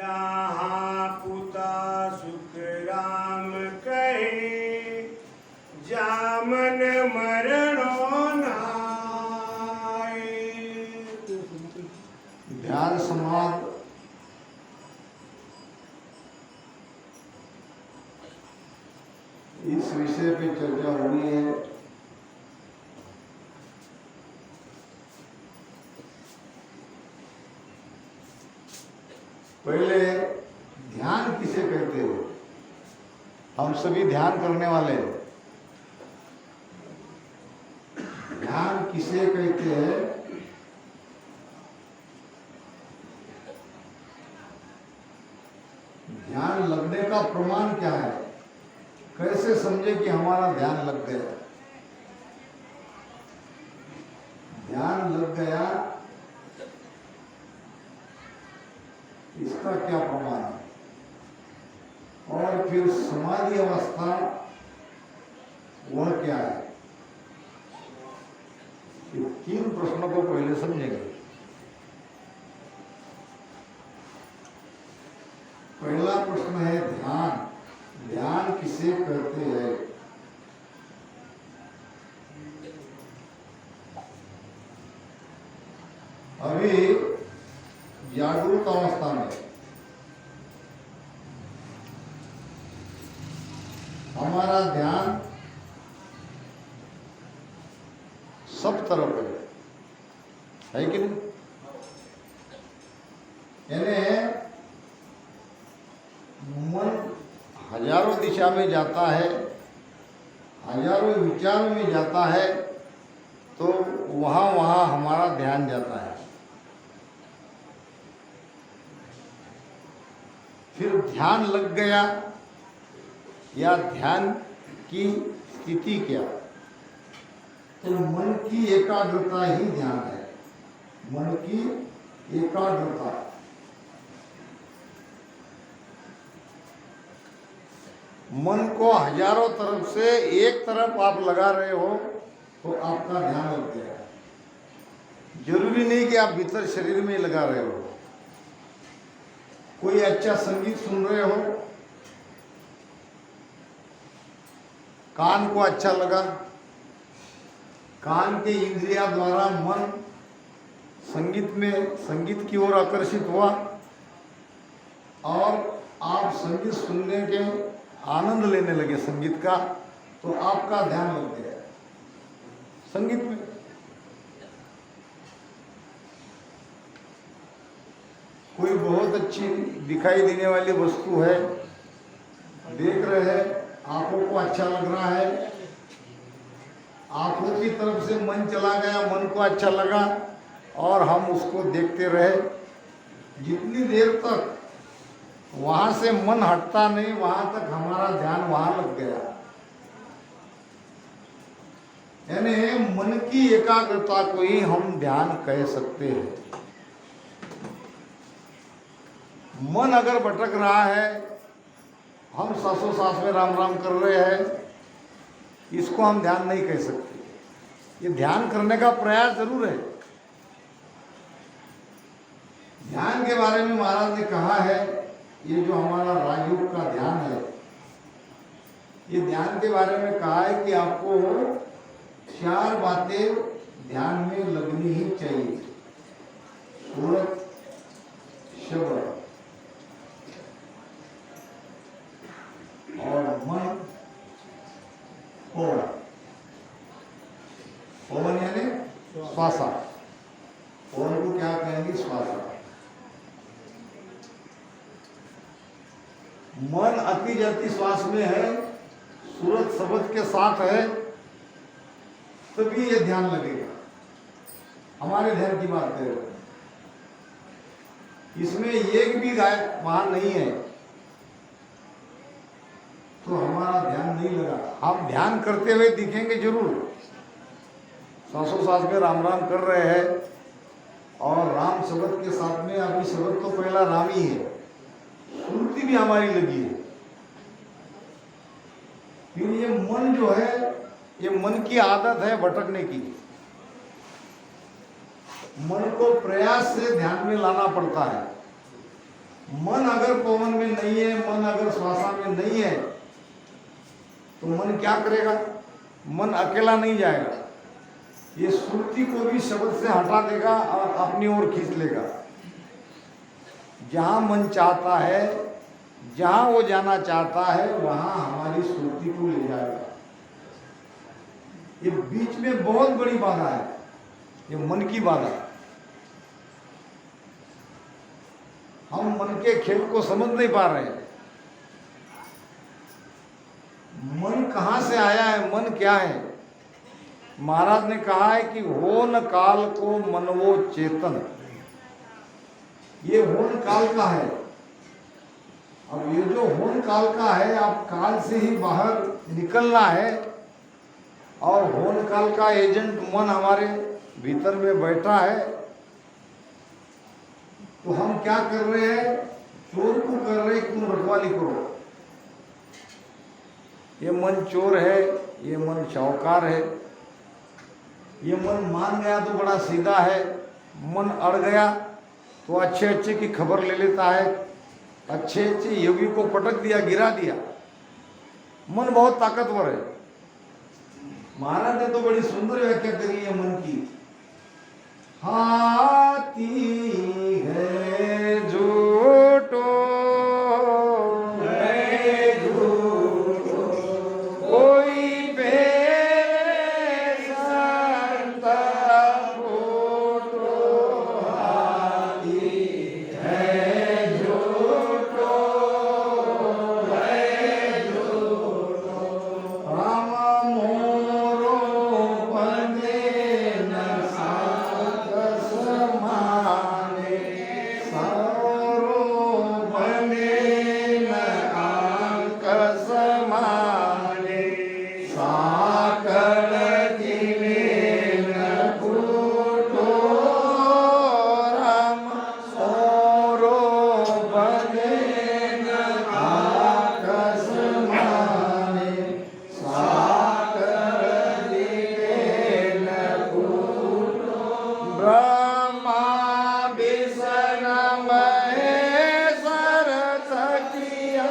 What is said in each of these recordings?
यहाँ पुता सुख राम कहे, जामन मरणो नाय। ध्यान समाध इस विषय पे चर्चा हुई है। पहले ध्यान किसे कहते हैं? हम सभी ध्यान करने वाले हैं। ध्यान किसे कहते हैं? ध्यान लगने का प्रमाण क्या है? कैसे समझे कि हमारा ध्यान लग गया? ध्यान लग गया, इसका क्या प्रमाण है? और फिर समाधि अवस्था वह क्या है? ये तीन प्रश्नों को पहले समझेंगे। पहला प्रश्न है ध्यान। ध्यान किसे कहते हैं? अभी जागरूक अवस्था में हमारा ध्यान सब तरफ है कि नहीं? यानी मन हजारों दिशा में जाता है, हजारों विचारों में जाता है, तो वहाँ वहाँ हमारा ध्यान जाता है। फिर ध्यान लग गया या ध्यान की स्थिति क्या? तो मन की एकाग्रता ही ध्यान है। मन की एकाग्रता। मन को हजारों तरफ से एक तरफ आप लगा रहे हो तो आपका ध्यान लग गया। जरूरी नहीं कि आप भीतर शरीर में लगा रहे हो। कोई अच्छा संगीत सुन रहे हो, कान को अच्छा लगा, कान के इंद्रिया द्वारा मन संगीत की ओर आकर्षित हुआ और आप संगीत सुनने के आनंद लेने लगे संगीत का, तो आपका ध्यान लग गया संगीत में। कोई बहुत अच्छी दिखाई देने वाली वस्तु है, देख रहे हैं, आंखों को अच्छा लग रहा है, आंखों की तरफ से मन चला गया, मन को अच्छा लगा और हम उसको देखते रहे। जितनी देर तक वहां से मन हटता नहीं, वहां तक हमारा ध्यान वहां लग गया। यानी मन की एकाग्रता को ही हम ध्यान कह सकते हैं। मन अगर भटक रहा है, हम सांसों सांस में राम राम कर रहे हैं, इसको हम ध्यान नहीं कह सकते। ये ध्यान करने का प्रयास जरूर है। ध्यान के बारे में महाराज ने कहा है, ये जो हमारा राजयोग का ध्यान है, ये ध्यान के बारे में कहा है कि आपको 4 बातें ध्यान में लगनी ही चाहिए। सूरत, शब्द और मन, पवन यानी श्वासा। पवन को क्या कहेंगे? श्वासा। मन अति जाति श्वास में है, सूरत शब्द के साथ है, तभी ये ध्यान लगेगा। हमारे ध्यान की बात करें, इसमें एक भी गायब वहां नहीं है तो हमारा ध्यान नहीं लगा। आप ध्यान करते हुए दिखेंगे जरूर, सांसों सांस में राम राम कर रहे हैं और राम शब्द के साथ में अभी शब्द तो पहला राम ही है, सुनती भी हमारी लगी है। फिर ये मन जो है, ये मन की आदत है भटकने की। मन को प्रयास से ध्यान में लाना पड़ता है। मन अगर पवन में नहीं है, मन अगर श्वासा में नहीं है, तो मन क्या करेगा? मन अकेला नहीं जाएगा, ये श्रुति को भी शब्द से हटा देगा और अपनी ओर खींच लेगा। जहां मन चाहता है, जहां वो जाना चाहता है, वहां हमारी श्रुति को ले जाएगा। ये बीच में बहुत बड़ी बाधा है, ये मन की बाधा। हम मन के खेल को समझ नहीं पा रहे हैं। मन कहां से आया है, मन क्या है? महाराज ने कहा है कि होन काल को मनवो चेतन। ये होन काल का है। अब ये जो होन काल का है, आप काल से ही बाहर निकलना है, और होन काल का एजेंट मन हमारे भीतर में बैठा है। तो हम क्या कर रहे हैं? चोर को कर रहे हैं, क्यों रखवाली करो। ये मन चोर है, ये मन चौकार है, ये मन मान गया तो बड़ा सीधा है, मन अड़ गया तो अच्छे अच्छे की खबर ले लेता है, अच्छे अच्छे योगी को पटक दिया, गिरा दिया। मन बहुत ताकतवर है। महाराज ने तो बड़ी सुंदर व्याख्या करी है मन की। हाथी है झूठो कोई बेरे संत फूटो। हाथी है झूठो राम मोरो बने न साथ समाने, सारो बने न आंक समाने, साकल किले न फूटो। राम मोरो बने न आंक समाने, ब्रह्मा विष्णु महेश्वर सखिया,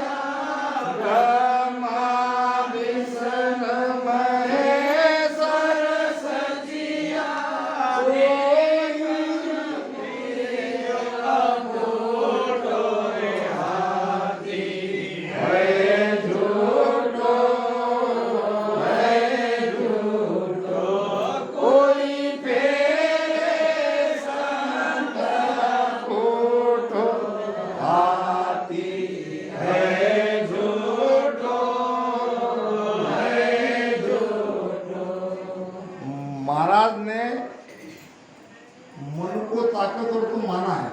ब्रह्मा विष्णु महेश्वर सखिया, कोई फेरे संत फूटो। हाथी है झूठो, है झूठो। महाराज ने मन को ताकतवर तो माना है।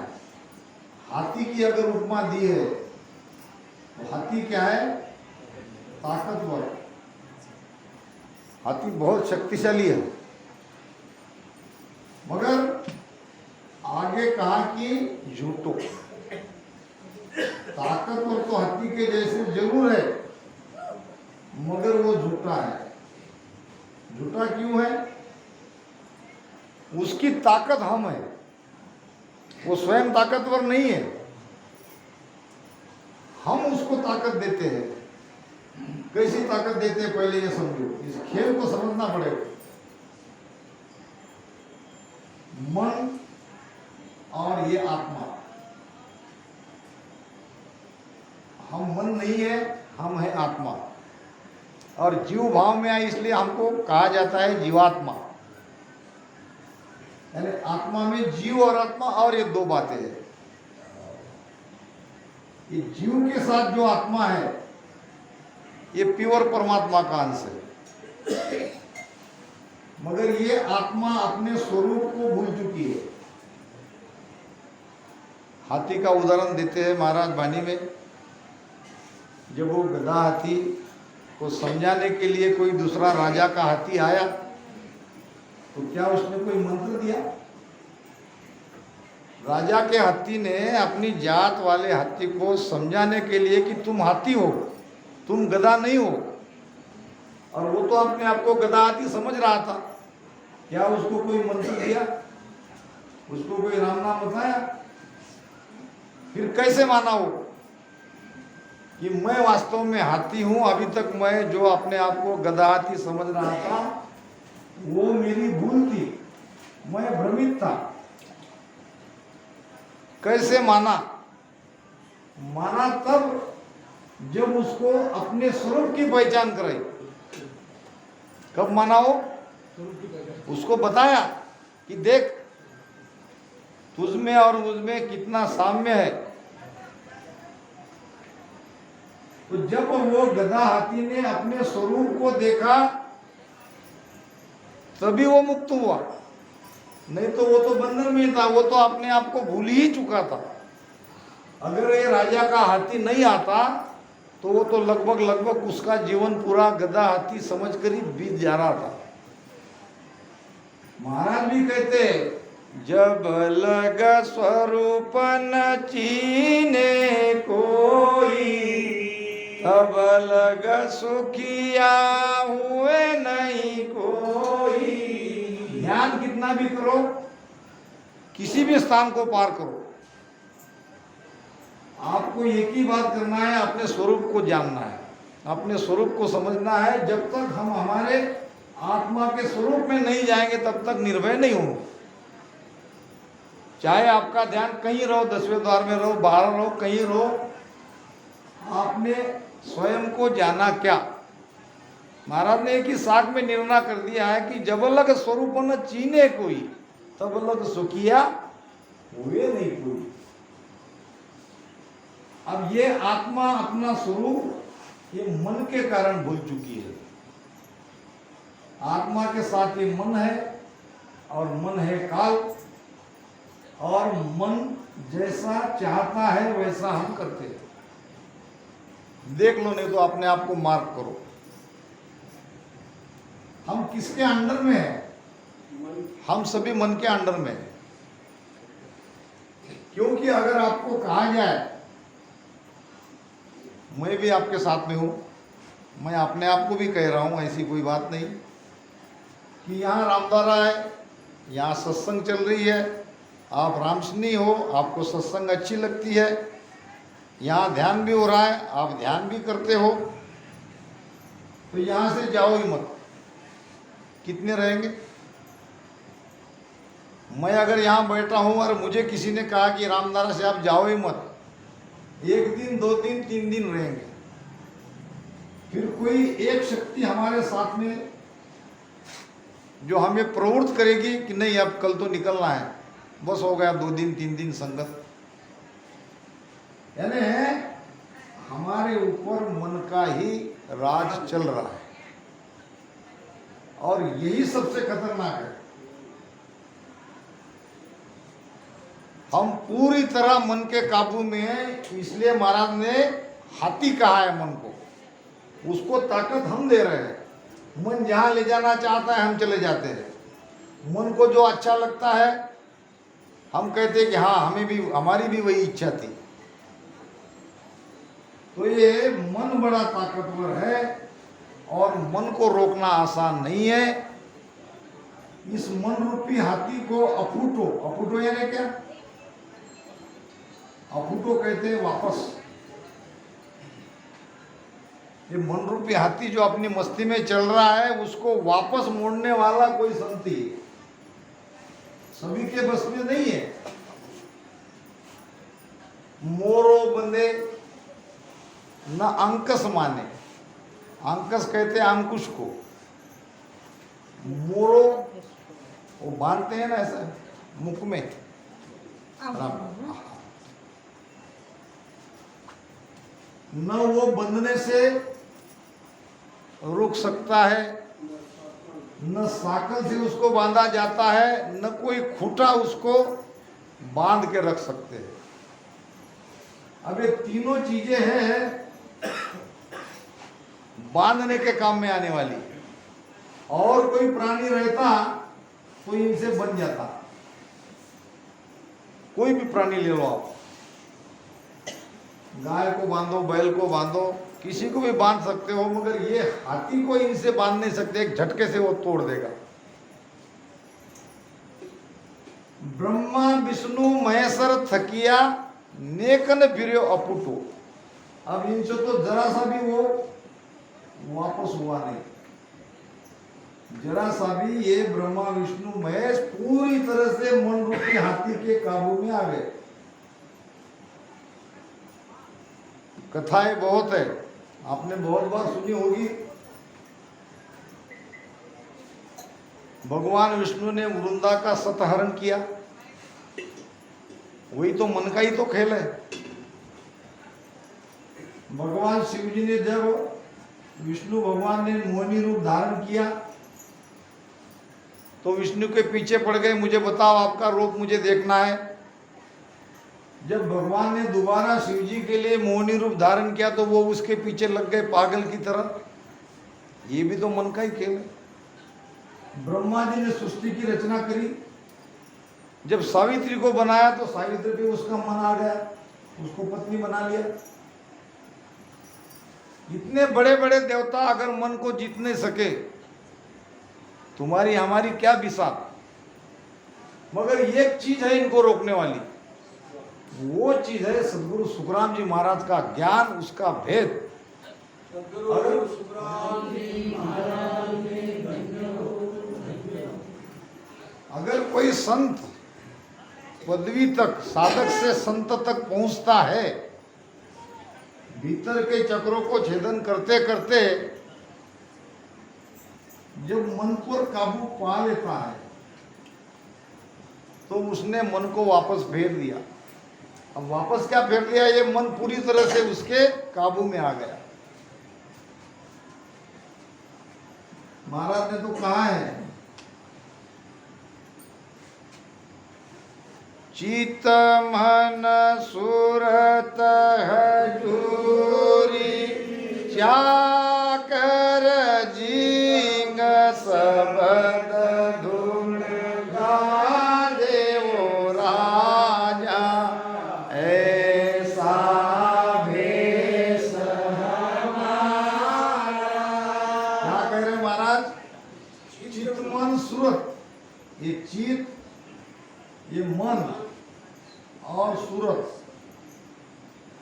हाथी की अगर उपमा दी है तो हाथी क्या है? ताकतवर। हाथी बहुत शक्तिशाली है, मगर आगे कहा कि झूठो। ताकतवर तो हाथी के जैसे जरूर है, मगर वो झूठा है। झूठा क्यों है? उसकी ताकत हम है, वो स्वयं ताकतवर नहीं है, हम उसको ताकत देते हैं। कैसी ताकत देते हैं पहले ये समझो, इस खेल को समझना पड़ेगा। मन और ये आत्मा, हम मन नहीं है, हम है आत्मा। और जीव भाव में आए इसलिए हमको कहा जाता है जीवात्मा। यानी आत्मा में जीव और आत्मा और ये दो बातें हैं। ये जीव के साथ जो आत्मा है, ये प्योर परमात्मा का अंश है, मगर ये आत्मा अपने स्वरूप को भूल चुकी है। हाथी का उदाहरण देते हैं महाराज वाणी में। जब वो गधा हाथी को समझाने के लिए कोई दूसरा राजा का हाथी आया, तो क्या उसने कोई मंत्र दिया? राजा के हाथी ने अपनी जात वाले हाथी को समझाने के लिए कि तुम हाथी हो, तुम गधा नहीं हो, और वो तो अपने आप को गधा हाथी समझ रहा था। क्या उसको कोई मंत्र दिया? उसको कोई राम नाम बताया? फिर कैसे माना वो कि मैं वास्तव में हाथी हूं? अभी तक मैं जो अपने आप को गधा हाथी समझ रहा था वो मेरी भूल थी, मैं भ्रमित था। कैसे माना? माना तब जब उसको अपने स्वरूप की पहचान कराई। कब माना वो? उसको बताया कि देख तुझ में और मुझ में कितना साम्य है। तो जब वो गधा हाथी ने अपने स्वरूप को देखा तभी वो मुक्त हुआ, नहीं तो वो तो बंधन में था, वो तो अपने आप को भूल ही चुका था। अगर ये राजा का हाथी नहीं आता तो वो तो लगभग उसका जीवन पूरा गधा हाथी समझकर ही बीत जा रहा था। महाराज भी कहते जब लग स्वरूप न चीने कोई, तब लग सुखिया हुए नहीं कोई। ध्यान कितना भी करो, किसी भी स्थान को पार करो, आपको एक ही बात करना है, अपने स्वरूप को जानना है, अपने स्वरूप को समझना है। जब तक हम हमारे आत्मा के स्वरूप में नहीं जाएंगे तब तक निर्भय नहीं होंगे। चाहे आपका ध्यान कहीं रहो, 10वें द्वार में रहो, बाहर रहो, कहीं रहो, आपने स्वयं को जाना क्या? महाराज ने एक ही साख में निर्णय कर दिया है कि जब अलग स्वरूप न चीने कोई, तब अलग सुखिया हुए नहीं कोई। अब ये आत्मा अपना स्वरूप ये मन के कारण भूल चुकी है। आत्मा के साथ ये मन है और मन है काल, और मन जैसा चाहता है वैसा हम करते हैं। देख लो, नहीं तो अपने आप को मार्क करो, हम किसके अंडर में हैं? हम सभी मन के अंडर में हैं। क्योंकि अगर आपको कहा जाए मैं भी आपके साथ में हूं, मैं अपने आप को भी कह रहा हूं, ऐसी कोई बात नहीं कि यहाँ रामधारा है, यहाँ सत्संग चल रही है, आप रामसनी हो, आपको सत्संग अच्छी लगती है, यहाँ ध्यान भी हो रहा है, आप ध्यान भी करते हो, तो यहाँ से जाओ ही मत। कितने रहेंगे? मैं अगर यहाँ बैठा हूँ और मुझे किसी ने कहा कि रामधारा से आप जाओ ही मत, 1 दिन 2 दिन 3 दिन रहेंगे। फिर कोई एक शक्ति हमारे साथ में जो हमें प्रवृत्त करेगी कि नहीं अब कल तो निकलना है, बस हो गया 2 दिन 3 दिन संगत। यानी हमारे ऊपर मन का ही राज चल रहा है, और यही सबसे खतरनाक है। हम पूरी तरह मन के काबू में हैं, इसलिए महाराज ने हाथी कहा है मन को, उसको ताकत हम दे रहे हैं। मन जहां ले जाना चाहता है हम चले जाते हैं। मन को जो अच्छा लगता है हम कहते हैं कि हाँ हमें भी, हमारी भी वही इच्छा थी। तो ये मन बड़ा ताकतवर है और मन को रोकना आसान नहीं है। इस मन रूपी हाथी को अफूटो, अफूटो यानी क्या? अफूटो कहते हैं वापस। ये मन रूपी हाथी जो अपनी मस्ती में चल रहा है उसको वापस मोड़ने वाला कोई संति सभी के बस में नहीं है। मोरो बंदे न अंकस माने, अंकस कहते हैं अंकुश को, मोरो वो बांधते हैं ना ऐसा मुख में, न वो बंधने से रुक सकता है, न साकल से उसको बांधा जाता है, न कोई खूंटा उसको बांध के रख सकते हैं। अब ये तीनों चीजें हैं बांधने के काम में आने वाली। और कोई प्राणी रहता तो इनसे बन जाता। कोई भी प्राणी ले लो आप, गाय को बांधो, बैल को बांधो, किसी को भी बांध सकते हो, मगर ये हाथी को इनसे बांध नहीं सकते, एक झटके से वो तोड़ देगा। ब्रह्मा विष्णु महेश्वर थकिया नेकन फिर अपुटो। अब इनसे तो जरा सा भी वो वापस हुआ नहीं, जरा सा भी ये ब्रह्मा विष्णु महेश पूरी तरह से मन रूपी हाथी के काबू में आ गए। कथाएं बहुत है, आपने बहुत बार सुनी होगी। भगवान विष्णु ने वृंदा का सतहरण किया, वही तो मन का ही तो खेल है। भगवान शिव जी ने जब विष्णु भगवान ने मोहिनी रूप धारण किया तो विष्णु के पीछे पड़ गए, मुझे बताओ आपका रूप मुझे देखना है। जब भगवान ने दोबारा शिव जी के लिए मोहिनी रूप धारण किया तो वो उसके पीछे लग गए पागल की तरह। ये भी तो मन का ही खेल है। ब्रह्मा जी ने सृष्टि की रचना करी, जब सावित्री को बनाया तो सावित्री पे उसका मन आ गया, उसको पत्नी बना लिया। इतने बड़े बड़े देवता अगर मन को जीत नहीं सके, तुम्हारी हमारी क्या बिसात। मगर एक चीज है इनको रोकने वाली, वो चीज है सदगुरु सुखराम जी महाराज का ज्ञान, उसका भेद। अगर कोई संत पदवी तक, साधक से संत तक पहुंचता है, भीतर के चक्रों को छेदन करते करते जब मन पर काबू पा लेता है तो उसने मन को वापस फेर दिया। अब वापस क्या फेर दिया, ये मन पूरी तरह से उसके काबू में आ गया। महाराज ने तो कहा है, चित मन सुरत हजूरी चाकर जिंग सबद धुन गाजे वो राजा ऐसा भेष हमारा। क्या कह रहे महाराज, चित मन सुरत, ये चित, ये मन और सूरत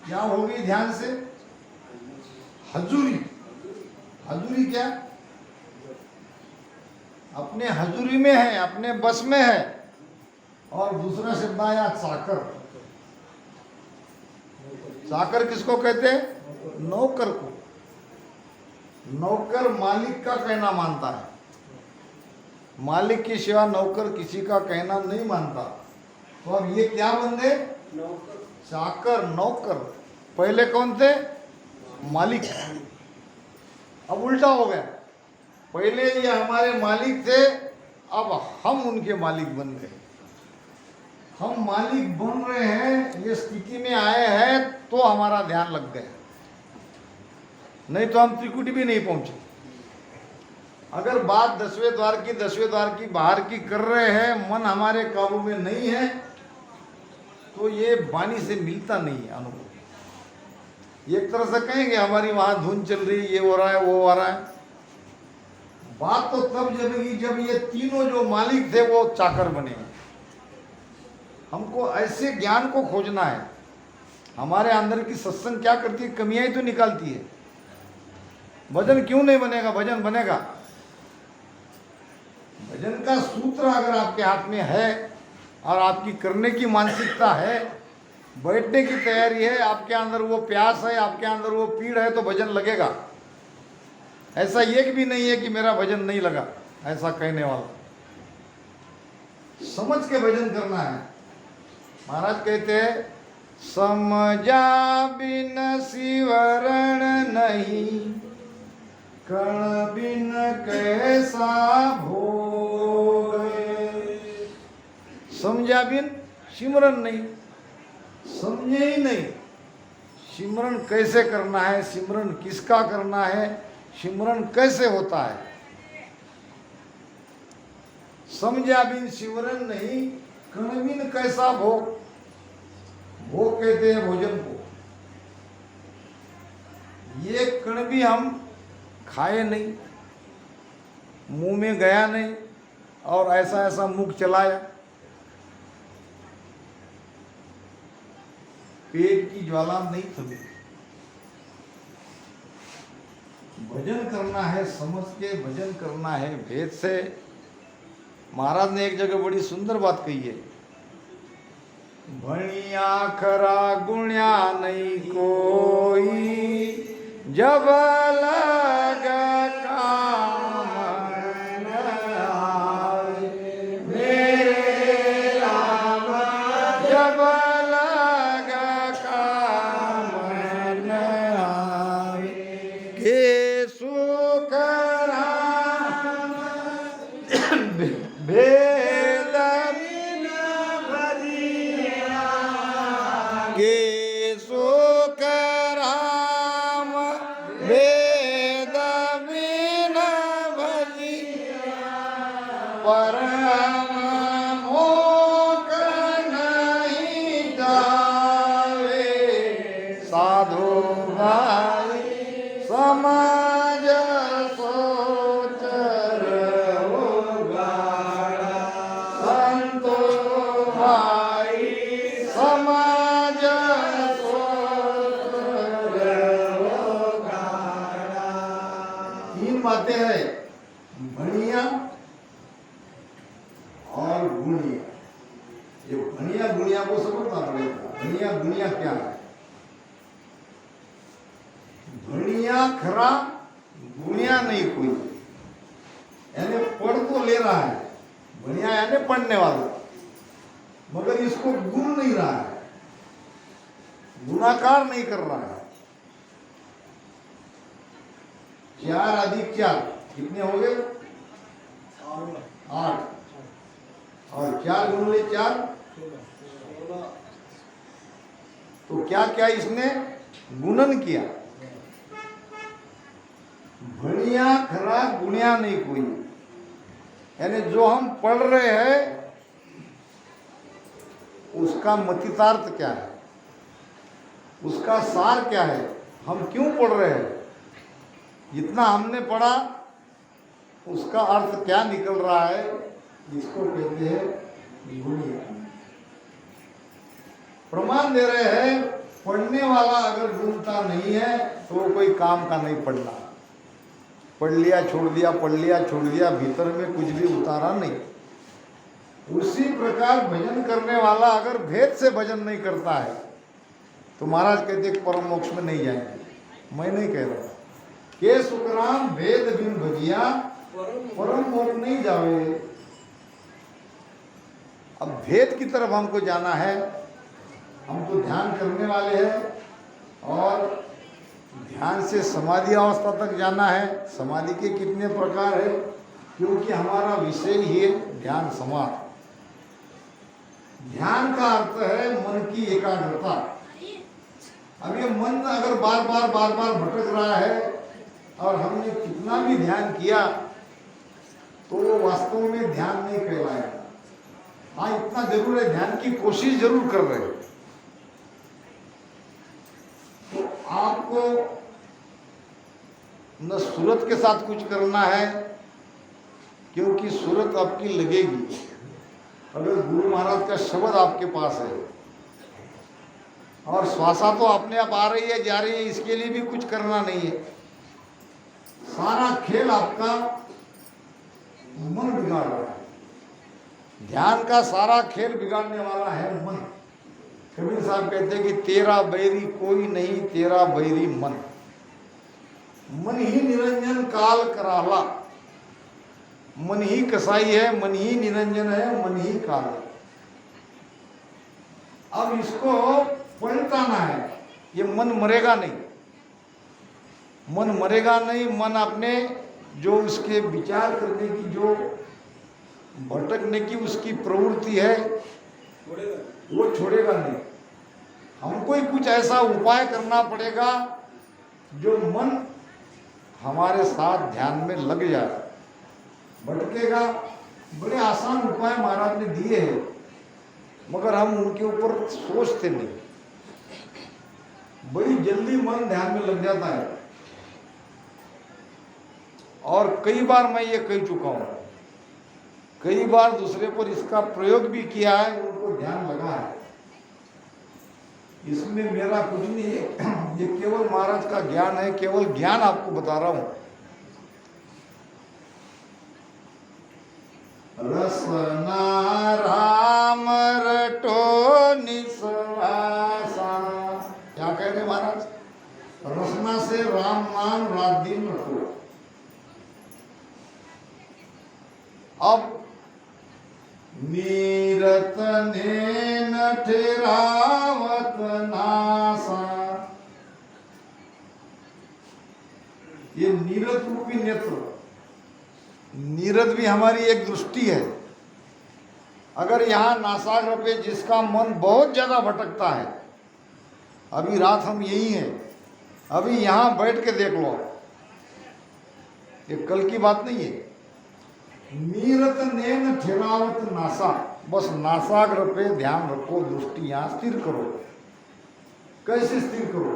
क्या होगी, ध्यान से, हजूरी। हजूरी क्या, अपने हजूरी में है, अपने बस में है। और दूसरा शब्द आया चाकर। चाकर किसको कहते हैं, नौकर को। नौकर मालिक का कहना मानता है, मालिक की सिवा नौकर किसी का कहना नहीं मानता। तो अब ये क्या बन गए, चाकर नौकर। पहले कौन थे, मालिक। अब उल्टा हो गया, पहले ये हमारे मालिक थे, अब हम उनके मालिक बन गए। हम मालिक बन रहे हैं, ये स्थिति में आए हैं तो हमारा ध्यान लग गया, नहीं तो हम त्रिकुटी भी नहीं पहुंचे। अगर बात 10वें द्वार की बाहर की कर रहे हैं, मन हमारे काबू में नहीं है, तो ये वाणी से मिलता नहीं है अनुभव। एक तरह से कहेंगे हमारी वहां धुन चल रही, ये हो रहा है, वो हो रहा है। बात तो तब जमेगी जब ये तीनों जो मालिक थे वो चाकर बने। हमको ऐसे ज्ञान को खोजना है। हमारे अंदर की सत्संग क्या करती है, कमियां ही तो निकालती है। भजन क्यों नहीं बनेगा, भजन बनेगा। भजन का सूत्र अगर आपके हाथ में है और आपकी करने की मानसिकता है, बैठने की तैयारी है, आपके अंदर वो प्यास है, आपके अंदर वो पीड़ है, तो भजन लगेगा। ऐसा एक भी नहीं है कि मेरा भजन नहीं लगा, ऐसा कहने वाला। समझ के भजन करना है। महाराज कहते हैं, समझा बिन सिवरण नहीं, कण बिन कैसा भोग। समझा बिन सिमरन नहीं, समझे ही नहीं सिमरन कैसे करना है, सिमरन किसका करना है, सिमरन कैसे होता है। समझा बिन सिमरन नहीं, कण बिन कैसा भोग। भोग कहते हैं भोजन को। ये कण भी हम खाए नहीं, मुंह में गया नहीं, और ऐसा ऐसा मुख चलाया। पेट की ज्वाला नहीं थमी। भजन करना है, समझ के भजन करना है भेद से। महाराज ने एक जगह बड़ी सुंदर बात कही है, भणिया खरा गुण्या नहीं कोई, जब लग काम न आए मेरे राम, जब लग काम न आए के सुख राम भेद बिन भजिया, के सुख राम भेद बिन भजिया, परम मोक्ष नहीं जावे, साधु भाई समाज सोच रहो गाड़ा, संतो भाई समाज सोच रहो गाड़ा। तीन बातें हैं, भणिया और गुणिया। ये भणिया गुणिया को समझना पड़ेगा। भणिया गुणिया क्या है? भणिया खरा गुणिया नहीं कोई, यानी पढ़ तो ले रहा है, भणिया यानी पढ़ने वाला, मगर इसको गुण नहीं रहा है, गुणाकार नहीं कर रहा है। 4 अधिक 4 कितने हो गए? 8, और 4 गुणिले 4, तो क्या क्या इसने गुणन किया। भणिया खरा गुणिया नहीं कोई, यानी जो हम पढ़ रहे हैं उसका मतितार्थ क्या है, उसका सार क्या है, हम क्यों पढ़ रहे हैं, जितना हमने पढ़ा उसका अर्थ क्या निकल रहा है, इसको कहते हैं गुणिया। प्रमाण दे रहे हैं, पढ़ने वाला अगर गुणता नहीं है तो कोई काम का नहीं पढ़ना। पढ़ लिया छोड़ दिया, पढ़ लिया छोड़ दिया, भीतर में कुछ भी उतारा नहीं। उसी प्रकार भजन करने वाला अगर भेद से भजन नहीं करता है तो महाराज कहते परम मोक्ष में नहीं जाएंगे। मैं नहीं कह रहा के सुखराम भेद बिन भजिया, परम मोक्ष नहीं जावे। अब भेद की तरफ हमको जाना है, हमको ध्यान करने वाले हैं और ध्यान से समाधि अवस्था तक जाना है। समाधि के कितने प्रकार है, क्योंकि हमारा विषय ही है ध्यान समाधि। ध्यान का अर्थ है मन की एकाग्रता। अब ये मन अगर बार बार भटक रहा है और हमने कितना भी ध्यान किया तो वो वास्तव में ध्यान नहीं कहलाएगा। हाँ, इतना जरूर है, ध्यान की कोशिश जरूर कर रहे हैं। तो आपको न सूरत के साथ कुछ करना है, क्योंकि सूरत आपकी लगेगी अगर गुरु महाराज का शब्द आपके पास है। और श्वासा तो अपने आप आ रही है जा रही है, इसके लिए भी कुछ करना नहीं है। सारा खेल आपका मन बिगाड़ रहा है। ध्यान का सारा खेल बिगाड़ने वाला है मन। कबीर साहब कहते हैं कि तेरा बैरी कोई नहीं, तेरा बैरी मन। मन ही निरंजन काल कराला, मन ही कसाई है, मन ही निरंजन है, मन ही काल है। अब इसको पलटाना है। ये मन मरेगा नहीं, मन मरेगा नहीं। मन अपने जो उसके विचार करने की, जो भटकने की उसकी प्रवृत्ति है वो छोड़ेगा नहीं। हमको ही कुछ ऐसा उपाय करना पड़ेगा जो मन हमारे साथ ध्यान में लग जाए, भटकेगा। बड़े आसान उपाय महाराज ने दिए हैं, मगर हम उनके ऊपर सोचते नहीं। बड़ी जल्दी मन ध्यान में लग जाता है। और कई बार मैं ये कह चुका हूं, कई बार दूसरे पर इसका प्रयोग भी किया है, उनको ध्यान लगा है। इसमें मेरा कुछ नहीं है, ये केवल महाराज का ज्ञान है, केवल ज्ञान आपको बता रहा हूं। रसना राम रटो निस्वासा, क्या कह रहे महाराज? रसना से राम नाम रात दिन रटो। अब नीरत नैन ठहरावत नासा, ये नीरत रूपी नेत्र, नीरद भी हमारी एक दृष्टि है। अगर यहाँ नासाग्र पे जिसका मन बहुत ज्यादा भटकता है, अभी रात हम यही हैं, अभी यहाँ बैठ के देख लो, ये कल की बात नहीं है। नीरत नैन ठहरावत नासा, बस नासाग्र पे ध्यान रखो, दृष्टि यहाँ स्थिर करो। कैसे स्थिर करो?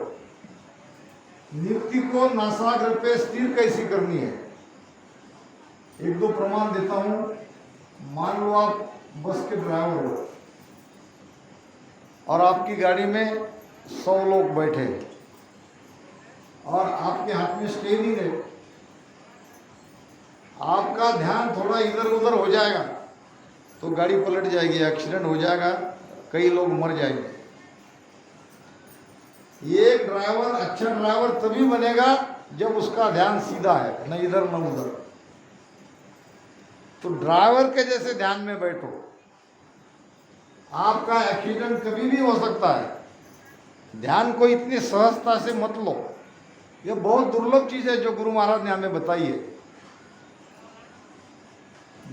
नित्य को नासाग्र पे स्थिर कैसी करनी है? एक दो प्रमाण देता हूं। मान लो आप बस के ड्राइवर हो और आपकी गाड़ी में 100 लोग बैठे और आपके हाथ में स्टीयरिंग है, आपका ध्यान थोड़ा इधर उधर हो जाएगा तो गाड़ी पलट जाएगी, एक्सीडेंट हो जाएगा, कई लोग मर जाएंगे। ये ड्राइवर अच्छा ड्राइवर तभी बनेगा जब उसका ध्यान सीधा है, न इधर न उधर। तो ड्राइवर के जैसे ध्यान में बैठो, आपका एक्सीडेंट कभी भी हो सकता है। ध्यान को इतनी सहजता से मत लो, यह बहुत दुर्लभ चीज है जो गुरु महाराज ने हमें बताई है।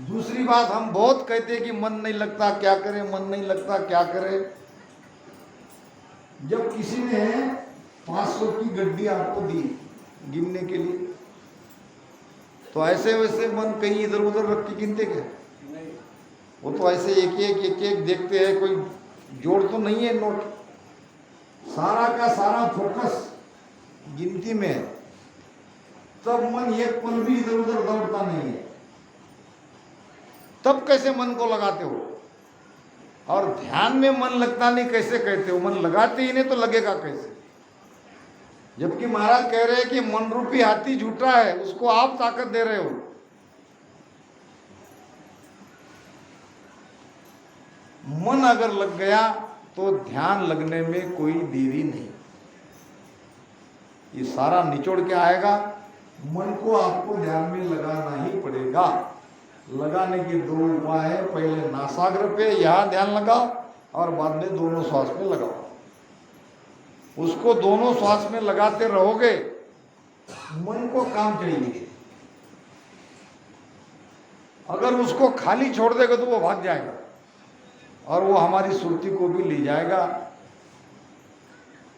दूसरी बात, हम बहुत कहते हैं कि मन नहीं लगता क्या करें, मन नहीं लगता क्या करें। जब किसी ने 500 की गड्डी आपको दी गिनने के लिए, तो ऐसे वैसे मन कहीं इधर उधर रख के गिनते क्या? वो तो ऐसे एक एक देखते हैं, कोई जोड़ तो नहीं है नोट, सारा का सारा फोकस गिनती में है। तब मन एक पल भी इधर उधर दौड़ता नहीं है। तब कैसे मन को लगाते हो? और ध्यान में मन लगता नहीं कैसे कहते हो? मन लगाते ही नहीं तो लगेगा कैसे? जबकि महाराज कह रहे हैं कि मन रूपी हाथी झूठा है, उसको आप ताकत दे रहे हो। मन अगर लग गया तो ध्यान लगने में कोई देरी नहीं। ये सारा निचोड़ के आएगा, मन को आपको ध्यान में लगाना ही पड़ेगा। लगाने के 2 उपाय है, पहले नासाग्र पे यहां ध्यान लगाओ और बाद में दोनों श्वास में लगाओ। उसको दोनों श्वास में लगाते रहोगे, मन को काम चाहिए। अगर उसको खाली छोड़ देगा तो वो भाग जाएगा और वो हमारी सुरती को भी ले जाएगा।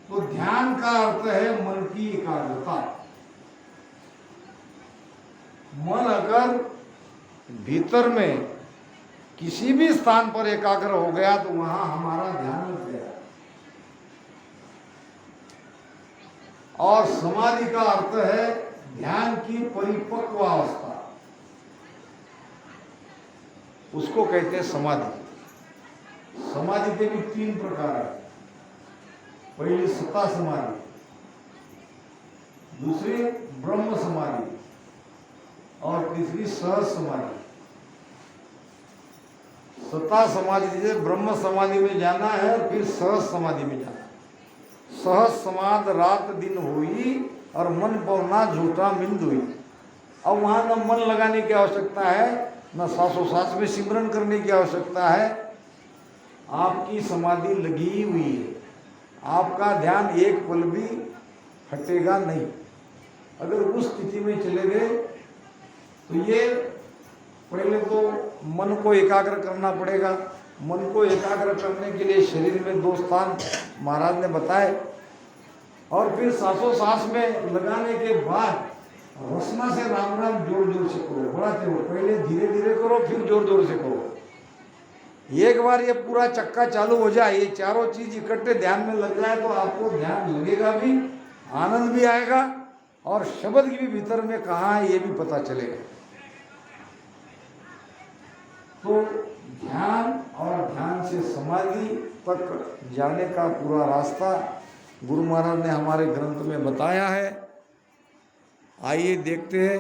तो ध्यान का अर्थ है मन की एकाग्रता। मन अगर भीतर में किसी भी स्थान पर एकाग्र हो गया तो वहां हमारा ध्यान लग गया। और समाधि का अर्थ है ध्यान की परिपक्व अवस्था, उसको कहते हैं समाधि। समाधि के भी 3 प्रकार है। पहली सत्ता समाधि, दूसरी ब्रह्म समाधि और तीसरी सहज समाधि। सत्ता समाधि से ब्रह्म समाधि में जाना है और फिर सहज समाधि में जाना है। सहज समाध रात दिन हुई और मन पौना झूठा मिंद हुई। अब वहां न मन लगाने की आवश्यकता है, न सांसों में सिमरन करने की आवश्यकता है। आपकी समाधि लगी हुई है, आपका ध्यान एक पल भी हटेगा नहीं। अगर उस स्थिति में चले गए तो ये पहले तो मन को एकाग्र करना पड़ेगा। मन को एकाग्र करने के लिए शरीर में 2 स्थान महाराज ने बताए और फिर सांसों में लगाने के बाद रसना से राम राम जोर जोर से करो, बढ़ाते हो। पहले धीरे धीरे करो, फिर जोर जोर से करो। एक बार ये पूरा चक्का चालू हो जाए, ये चारों चीज इकट्ठे ध्यान में लग जाए तो आपको ध्यान लगेगा भी, आनंद भी आएगा और शब्द भी भीतर में कहाँ है ये भी पता चलेगा। तो ध्यान और ध्यान से समाधि तक जाने का पूरा रास्ता गुरु महाराज ने हमारे ग्रंथ में बताया है। आइए देखते हैं